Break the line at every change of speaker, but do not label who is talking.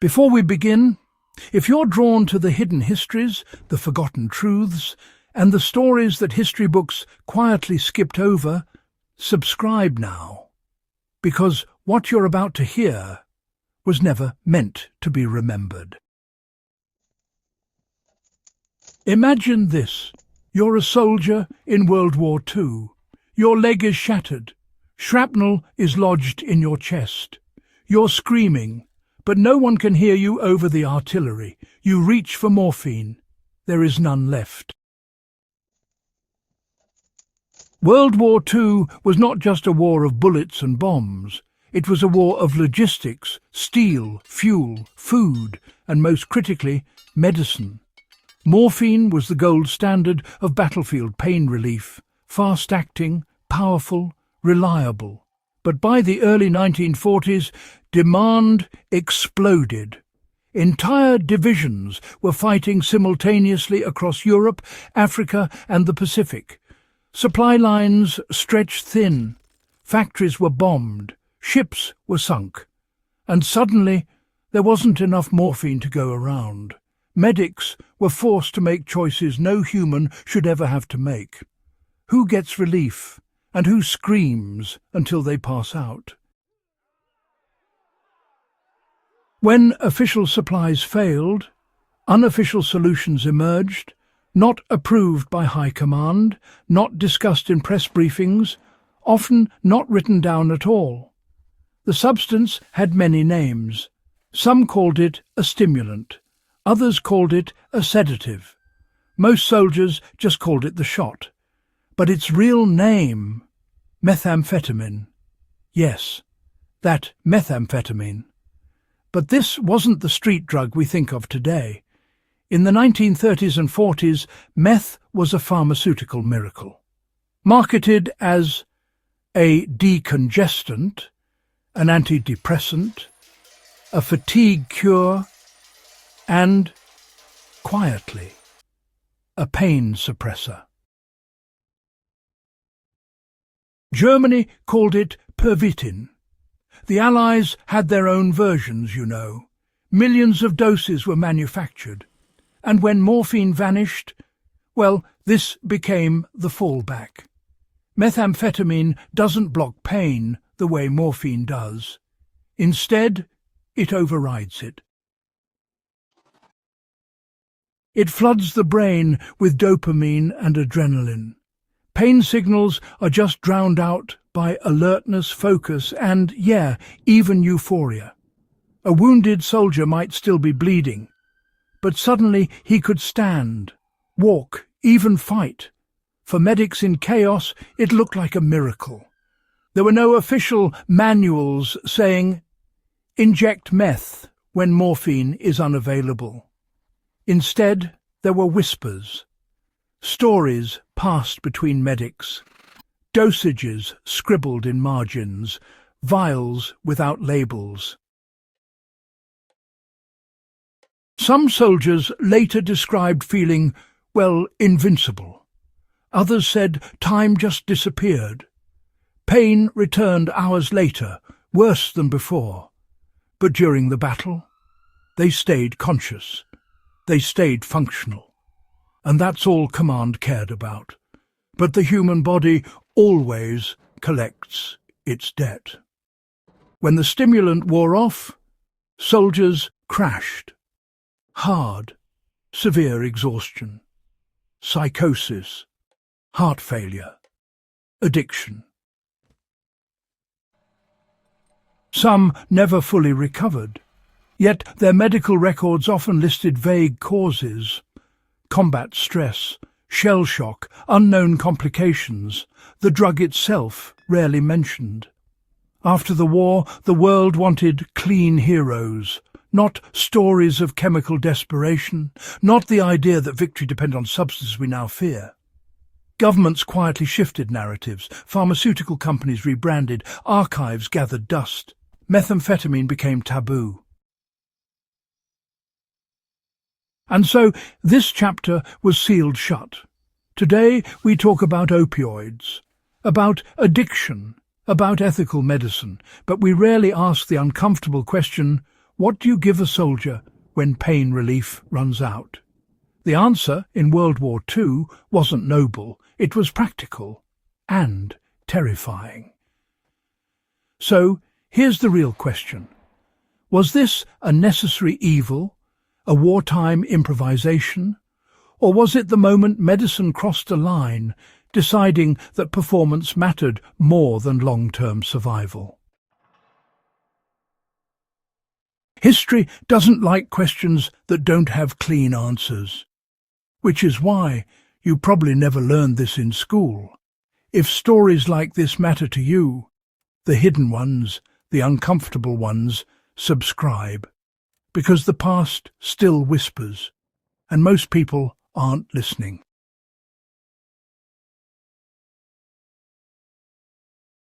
Before we begin, if you're drawn to the hidden histories, the forgotten truths, and the stories that history books quietly skipped over, subscribe now, because what you're about to hear was never meant to be remembered. Imagine this. You're a soldier in World War II. Your leg is shattered. Shrapnel is lodged in your chest. You're screaming, but no one can hear you over the artillery. You reach for morphine. There is none left. World War II was not just a war of bullets and bombs. It was a war of logistics, steel, fuel, food, and most critically, medicine. Morphine was the gold standard of battlefield pain relief, fast-acting, powerful, reliable. But by the early 1940s, demand exploded. Entire divisions were fighting simultaneously across Europe, Africa, and the Pacific. Supply lines stretched thin, factories were bombed, ships were sunk, and suddenly there wasn't enough morphine to go around. Medics were forced to make choices no human should ever have to make. Who gets relief, and who screams until they pass out? When official supplies failed, unofficial solutions emerged, not approved by high command, not discussed in press briefings, often not written down at all. The substance had many names. Some called it a stimulant, others called it a sedative. Most soldiers just called it the shot. But its real name, methamphetamine. Yes, that methamphetamine. But this wasn't the street drug we think of today. In the 1930s and 40s, meth was a pharmaceutical miracle. Marketed as a decongestant, an antidepressant, a fatigue cure, and, quietly, a pain suppressor. Germany called it Pervitin. The Allies had their own versions, you know. Millions of doses were manufactured. And when morphine vanished, well, this became the fallback. Methamphetamine doesn't block pain the way morphine does. Instead, it overrides it. It floods the brain with dopamine and adrenaline. Pain signals are just drowned out by alertness, focus, and, yeah, even euphoria. A wounded soldier might still be bleeding, but suddenly he could stand, walk, even fight. For medics in chaos, it looked like a miracle. There were no official manuals saying, "Inject meth when morphine is unavailable." Instead, there were whispers, stories passed between medics, dosages scribbled in margins, vials without labels. Some soldiers later described feeling, well, invincible. Others said time just disappeared. Pain returned hours later, worse than before. But during the battle, they stayed conscious. They stayed functional. And that's all command cared about. But the human body always collects its debt. When the stimulant wore off, soldiers crashed. Hard, severe exhaustion, psychosis, heart failure, addiction. Some never fully recovered, yet their medical records often listed vague causes: combat stress, shell shock, unknown complications, the drug itself rarely mentioned. After the war, the world wanted clean heroes, not stories of chemical desperation, not the idea that victory depended on substances we now fear. Governments quietly shifted narratives, pharmaceutical companies rebranded, archives gathered dust. Methamphetamine became taboo. And so this chapter was sealed shut. Today we talk about opioids, about addiction, about ethical medicine, but we rarely ask the uncomfortable question, What do you give a soldier when pain relief runs out? The answer in World War II wasn't noble, it was practical and terrifying. So, here's the real question. Was this a necessary evil, a wartime improvisation, or was it the moment medicine crossed a line, deciding that performance mattered more than long-term survival? History doesn't like questions that don't have clean answers, which is why you probably never learned this in school. If stories like this matter to you, the hidden ones, the uncomfortable ones, subscribe, because the past still whispers, and most people aren't listening.